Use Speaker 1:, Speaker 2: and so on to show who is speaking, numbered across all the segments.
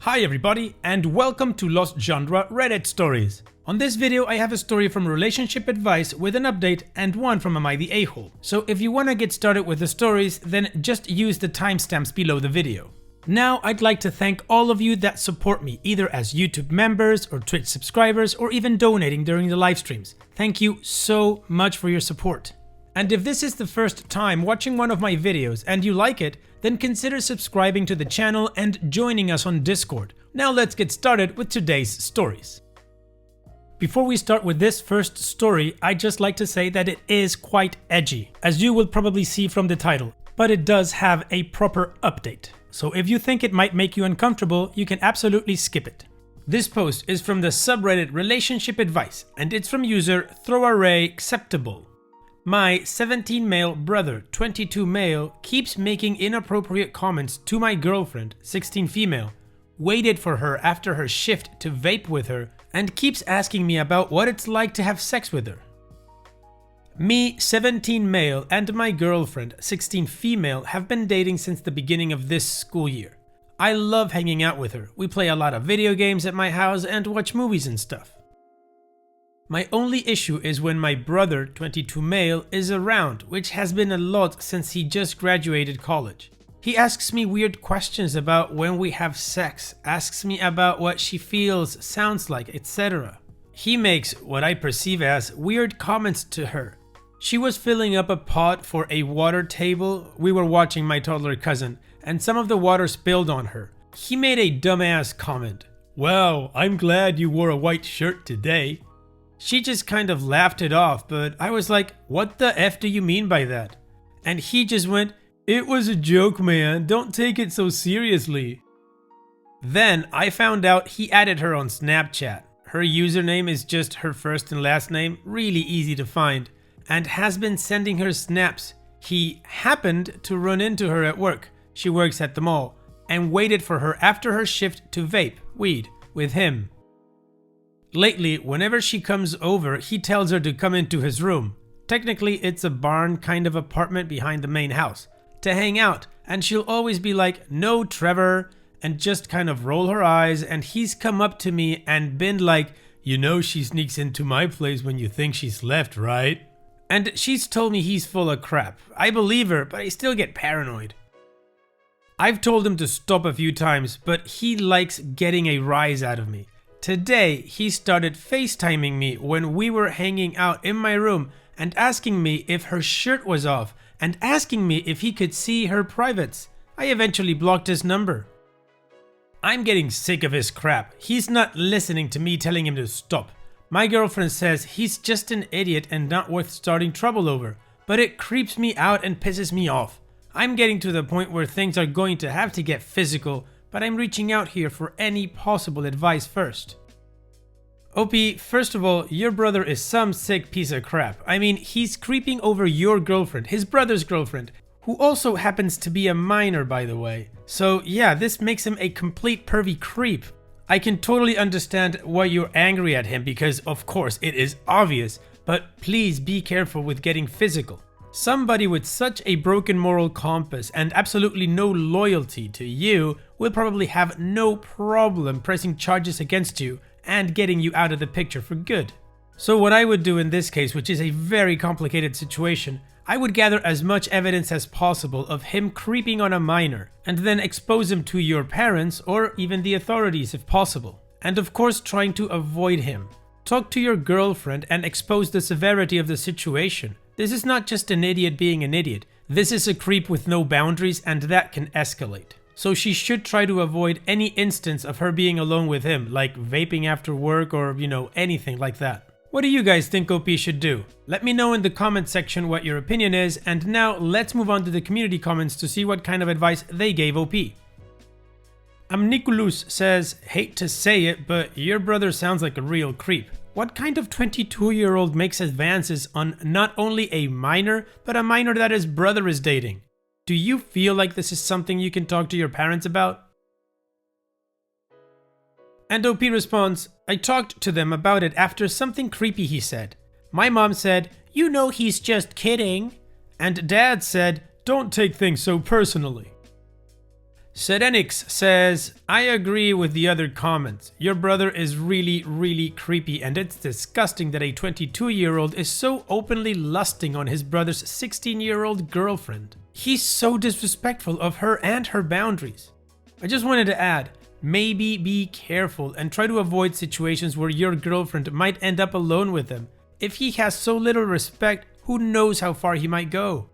Speaker 1: Hi everybody, and welcome to Lost Genre Reddit Stories. On this video I have a story from Relationship Advice with an update and one from Am I the A-hole. So if you wanna get started with the stories, then just use the timestamps below the video. Now I'd like to thank all of you that support me, either as YouTube members or Twitch subscribers or even donating during the live streams. Thank you so much for your support. And if this is the first time watching one of my videos and you like it, then consider subscribing to the channel and joining us on Discord. Now let's get started with today's stories. Before we start with this first story, I'd just like to say that it is quite edgy, as you will probably see from the title, but it does have a proper update. So if you think it might make you uncomfortable, you can absolutely skip it. This post is from the subreddit Relationship Advice, and it's from user ThrowArrayAcceptable. My 17 male brother, 22 male, keeps making inappropriate comments to my girlfriend, 16 female, waited for her after her shift to vape with her, and keeps asking me about what it's like to have sex with her. Me, 17 male, and my girlfriend, 16 female, have been dating since the beginning of this school year. I love hanging out with her. We play a lot of video games at my house and watch movies and stuff. My only issue is when my brother, 22 male, is around, which has been a lot since he just graduated college. He asks me weird questions about when we have sex, asks me about what she feels, sounds like, etc. He makes what I perceive as weird comments to her. She was filling up a pot for a water table. We were watching my toddler cousin, and some of the water spilled on her. He made a dumbass comment. "Wow, I'm glad you wore a white shirt today." She just kind of laughed it off, but I was like, what the F do you mean by that? And he just went, "It was a joke, man, don't take it so seriously." Then I found out he added her on Snapchat. Her username is just her first and last name, really easy to find, and has been sending her snaps. He happened to run into her at work, she works at the mall, and waited for her after her shift to vape weed with him. Lately, whenever she comes over, he tells her to come into his room. Technically, it's a barn kind of apartment behind the main house, to hang out, and she'll always be like, "No, Trevor," and just kind of roll her eyes, and he's come up to me and been like, "You know she sneaks into my place when you think she's left, right?" And she's told me he's full of crap. I believe her, but I still get paranoid. I've told him to stop a few times, but he likes getting a rise out of me. Today, he started FaceTiming me when we were hanging out in my room and asking me if her shirt was off and asking me if he could see her privates. I eventually blocked his number. I'm getting sick of his crap. He's not listening to me telling him to stop. My girlfriend says he's just an idiot and not worth starting trouble over, but it creeps me out and pisses me off. I'm getting to the point where things are going to have to get physical, but I'm reaching out here for any possible advice first. OP, first of all, your brother is some sick piece of crap. I mean, he's creeping over your girlfriend, his brother's girlfriend, who also happens to be a minor, by the way. So yeah, this makes him a complete pervy creep. I can totally understand why you're angry at him because, of course, it is obvious, but please be careful with getting physical. Somebody with such a broken moral compass and absolutely no loyalty to you will probably have no problem pressing charges against you and getting you out of the picture for good. So what I would do in this case, which is a very complicated situation, I would gather as much evidence as possible of him creeping on a minor and then expose him to your parents or even the authorities if possible. And of course trying to avoid him. Talk to your girlfriend and expose the severity of the situation. This is not just an idiot being an idiot. This is a creep with no boundaries and that can escalate. So she should try to avoid any instance of her being alone with him, like vaping after work or, anything like that. What do you guys think OP should do? Let me know in the comment section what your opinion is, and now let's move on to the community comments to see what kind of advice they gave OP. Amniculus says, "Hate to say it, but your brother sounds like a real creep. What kind of 22-year-old makes advances on not only a minor, but a minor that his brother is dating? Do you feel like this is something you can talk to your parents about?" And OP responds, "I talked to them about it after something creepy he said. My mom said, 'You know he's just kidding.' And dad said, 'Don't take things so personally.' Serenix says, I agree with the other comments. Your brother is really creepy, and it's disgusting that a 22-year-old is so openly lusting on his brother's 16-year-old girlfriend. He's so disrespectful of her and her boundaries. I just wanted to add, maybe be careful and try to avoid situations where your girlfriend might end up alone with him. If he has so little respect, who knows how far he might go?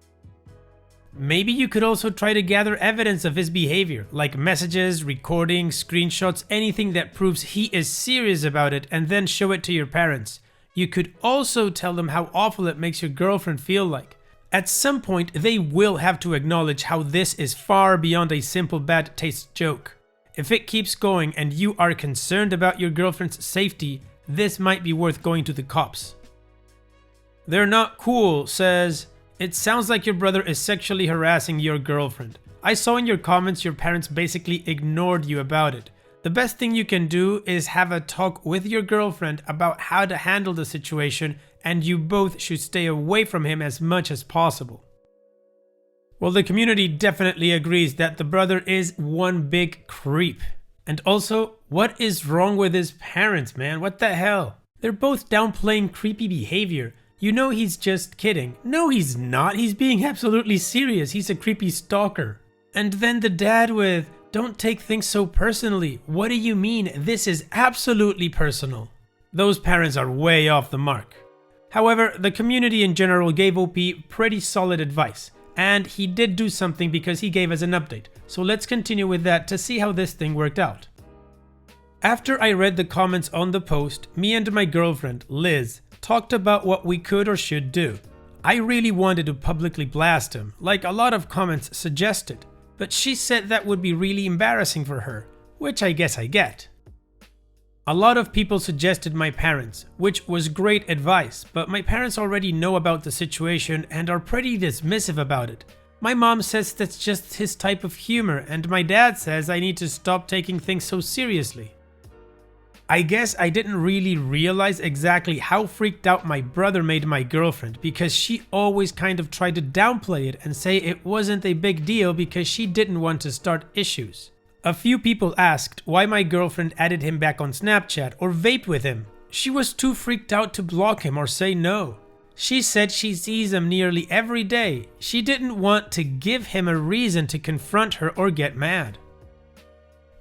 Speaker 1: Maybe you could also try to gather evidence of his behavior, like messages, recordings, screenshots, anything that proves he is serious about it, and then show it to your parents. You could also tell them how awful it makes your girlfriend feel like. At some point, they will have to acknowledge how this is far beyond a simple bad taste joke. If it keeps going and you are concerned about your girlfriend's safety, this might be worth going to the cops. They're Not Cool says, it sounds like your brother is sexually harassing your girlfriend. I saw in your comments your parents basically ignored you about it. The best thing you can do is have a talk with your girlfriend about how to handle the situation, and you both should stay away from him as much as possible. Well, the community definitely agrees that the brother is one big creep. And also, what is wrong with his parents, man? What the hell? They're both downplaying creepy behavior. You know he's just kidding. No, he's not. He's being absolutely serious. He's a creepy stalker. And then the dad with, don't take things so personally. What do you mean? This is absolutely personal. Those parents are way off the mark. However, the community in general gave OP pretty solid advice. And he did do something because he gave us an update. So let's continue with that to see how this thing worked out. After I read the comments on the post, me and my girlfriend, Liz, talked about what we could or should do. I really wanted to publicly blast him, like a lot of comments suggested, but she said that would be really embarrassing for her, which I guess I get. A lot of people suggested my parents, which was great advice, but my parents already know about the situation and are pretty dismissive about it. My mom says that's just his type of humor, and my dad says I need to stop taking things so seriously. I guess I didn't really realize exactly how freaked out my brother made my girlfriend, because she always kind of tried to downplay it and say it wasn't a big deal because she didn't want to start issues. A few people asked why my girlfriend added him back on Snapchat or vaped with him. She was too freaked out to block him or say no. She said she sees him nearly every day. She didn't want to give him a reason to confront her or get mad.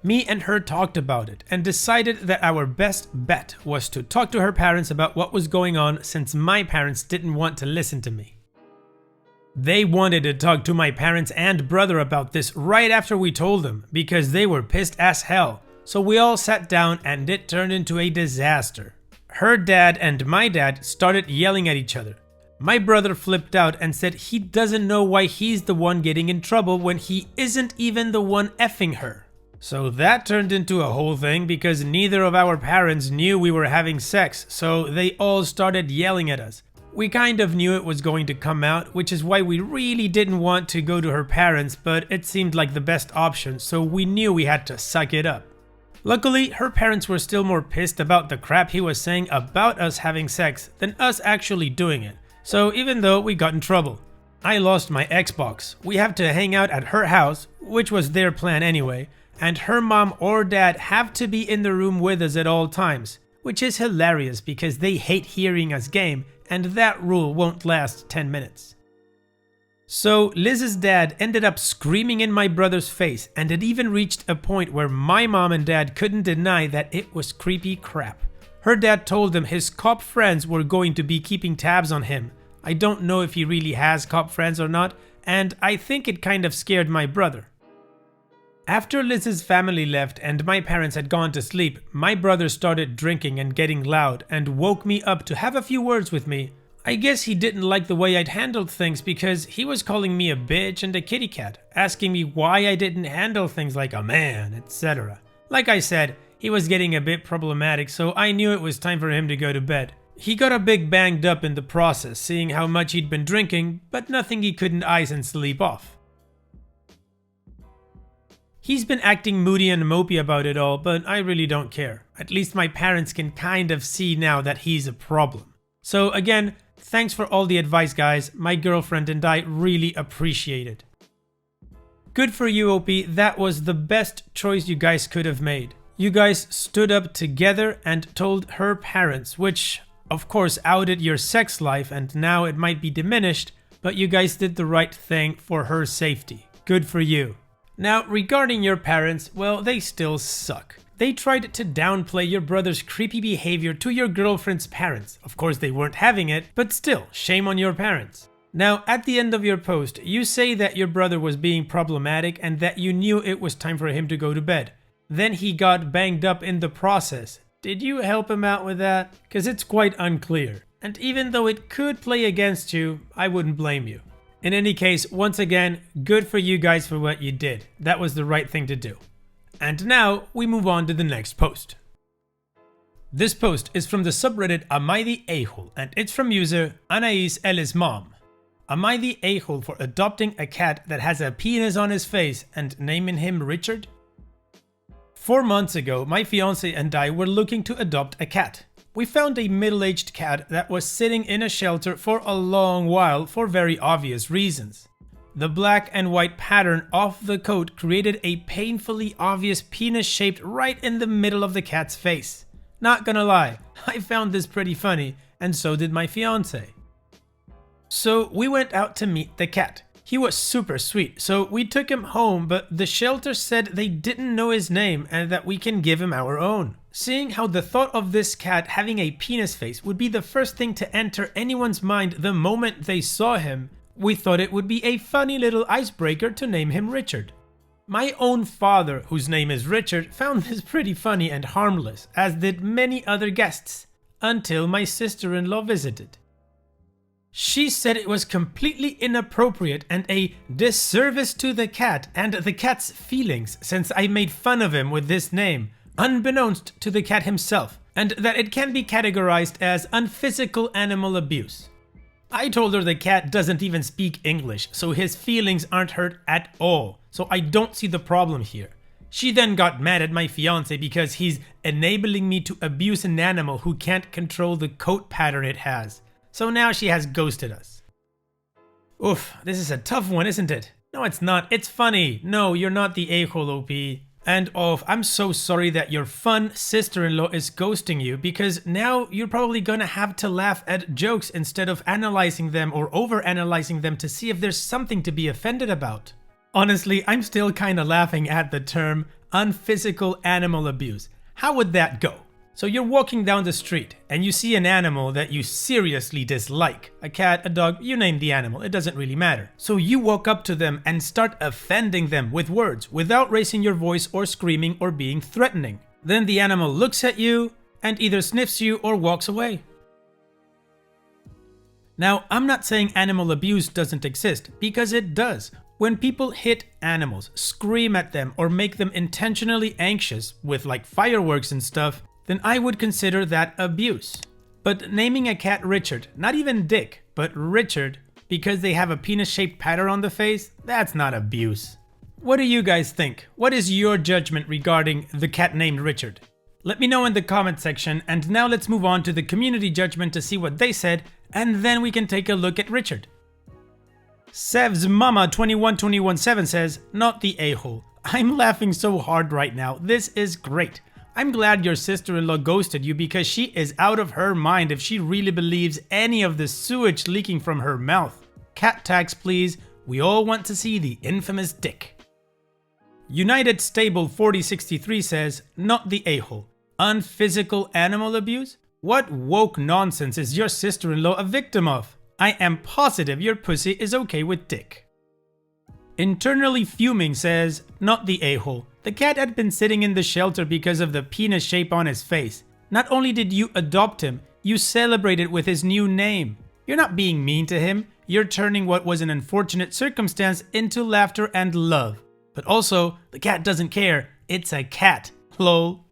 Speaker 1: Me and her talked about it and decided that our best bet was to talk to her parents about what was going on, since my parents didn't want to listen to me. They wanted to talk to my parents and brother about this right after we told them, because they were pissed as hell. So we all sat down and it turned into a disaster. Her dad and my dad started yelling at each other. My brother flipped out and said he doesn't know why he's the one getting in trouble when he isn't even the one effing her. So that turned into a whole thing because neither of our parents knew we were having sex, so they all started yelling at us. We kind of knew it was going to come out, which is why we really didn't want to go to her parents, but it seemed like the best option, so we knew we had to suck it up. Luckily, her parents were still more pissed about the crap he was saying about us having sex than us actually doing it. So even though we got in trouble, I lost my Xbox. We have to hang out at her house, which was their plan anyway, and her mom or dad have to be in the room with us at all times, which is hilarious because they hate hearing us game, and that rule won't last 10 minutes. So Liz's dad ended up screaming in my brother's face, and it even reached a point where my mom and dad couldn't deny that it was creepy crap. Her dad told them his cop friends were going to be keeping tabs on him. I don't know if he really has cop friends or not, and I think it kind of scared my brother. After Liz's family left and my parents had gone to sleep, my brother started drinking and getting loud and woke me up to have a few words with me. I guess he didn't like the way I'd handled things because he was calling me a bitch and a kitty cat, asking me why I didn't handle things like a man, etc. Like I said, he was getting a bit problematic, so I knew it was time for him to go to bed. He got a bit banged up in the process, seeing how much he'd been drinking, but nothing he couldn't ice and sleep off. He's been acting moody and mopey about it all, but I really don't care. At least my parents can kind of see now that he's a problem. So again, thanks for all the advice, guys. My girlfriend and I really appreciate it. Good for you, OP. That was the best choice you guys could have made. You guys stood up together and told her parents, which of course outed your sex life and now it might be diminished, but you guys did the right thing for her safety. Good for you. Now, regarding your parents, well, they still suck. They tried to downplay your brother's creepy behavior to your girlfriend's parents. Of course, they weren't having it, but still, shame on your parents. Now, at the end of your post, you say that your brother was being problematic and that you knew it was time for him to go to bed. Then he got banged up in the process. Did you help him out with that? Because it's quite unclear. And even though it could play against you, I wouldn't blame you. In any case, once again, good for you guys for what you did. That was the right thing to do. And now we move on to the next post. This post is from the subreddit Am I the A-hole, and it's from user Anais Ellis Mom. Am I the a-hole for adopting a cat that has a penis on his face and naming him Richard? 4 months ago, my fiance and I were looking to adopt a cat. We found a middle-aged cat that was sitting in a shelter for a long while for very obvious reasons. The black and white pattern off the coat created a painfully obvious penis shaped right in the middle of the cat's face. Not gonna lie, I found this pretty funny, and so did my fiance. So we went out to meet the cat. He was super sweet, so we took him home, but the shelter said they didn't know his name and that we can give him our own. Seeing how the thought of this cat having a penis face would be the first thing to enter anyone's mind the moment they saw him, we thought it would be a funny little icebreaker to name him Richard. My own father, whose name is Richard, found this pretty funny and harmless, as did many other guests, until my sister-in-law visited. She said it was completely inappropriate and a disservice to the cat and the cat's feelings since I made fun of him with this name, unbeknownst to the cat himself, and that it can be categorized as unphysical animal abuse. I told her the cat doesn't even speak English, so his feelings aren't hurt at all, so I don't see the problem here. She then got mad at my fiance because he's enabling me to abuse an animal who can't control the coat pattern it has. So now she has ghosted us. Oof, this is a tough one, isn't it? No, it's not. It's funny. No, you're not the a-hole, OP. And I'm so sorry that your fun sister-in-law is ghosting you, because now you're probably gonna have to laugh at jokes instead of analyzing them or over-analyzing them to see if there's something to be offended about. Honestly, I'm still kinda laughing at the term unphysical animal abuse. How would that go? So you're walking down the street and you see an animal that you seriously dislike. A cat, a dog, you name the animal, it doesn't really matter. So you walk up to them and start offending them with words without raising your voice or screaming or being threatening. Then the animal looks at you and either sniffs you or walks away. Now, I'm not saying animal abuse doesn't exist, because it does. When people hit animals, scream at them, or make them intentionally anxious with like fireworks and stuff, then I would consider that abuse. But naming a cat Richard, not even Dick, but Richard, because they have a penis-shaped pattern on the face, that's not abuse. What do you guys think? What is your judgment regarding the cat named Richard? Let me know in the comment section, and now let's move on to the community judgment to see what they said, and then we can take a look at Richard. Sev's Mama 21217 says, not the a-hole. I'm laughing so hard right now. This is great. I'm glad your sister-in-law ghosted you, because she is out of her mind if she really believes any of the sewage leaking from her mouth. Cat tags please, we all want to see the infamous Dick. United Stable 4063 says, not the a-hole. Unphysical animal abuse? What woke nonsense is your sister-in-law a victim of? I am positive your pussy is okay with Dick. Internally Fuming says, not the a-hole. The cat had been sitting in the shelter because of the penis shape on his face. Not only did you adopt him, you celebrated with his new name. You're not being mean to him, you're turning what was an unfortunate circumstance into laughter and love. But also, the cat doesn't care, it's a cat, lol.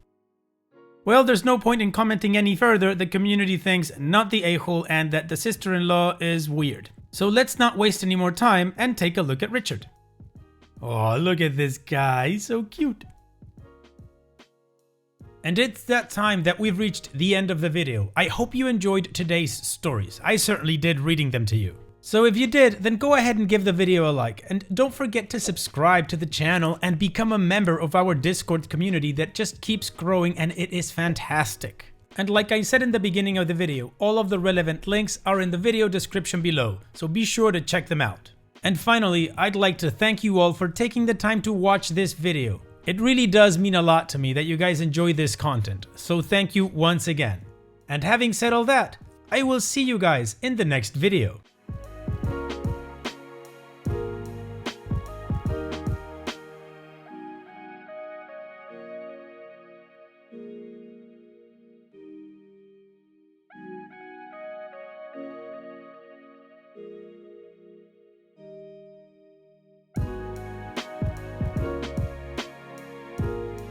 Speaker 1: Well, there's no point in commenting any further. The community thinks not the a-hole and that the sister-in-law is weird. So let's not waste any more time and take a look at Richard. Oh, look at this guy, he's so cute. And it's that time that we've reached the end of the video. I hope you enjoyed today's stories. I certainly did reading them to you. So if you did, then go ahead and give the video a like, and don't forget to subscribe to the channel and become a member of our Discord community that just keeps growing, and it is fantastic. And like I said in the beginning of the video, all of the relevant links are in the video description below, so be sure to check them out. And finally, I'd like to thank you all for taking the time to watch this video. It really does mean a lot to me that you guys enjoy this content, so thank you once again. And having said all that, I will see you guys in the next video.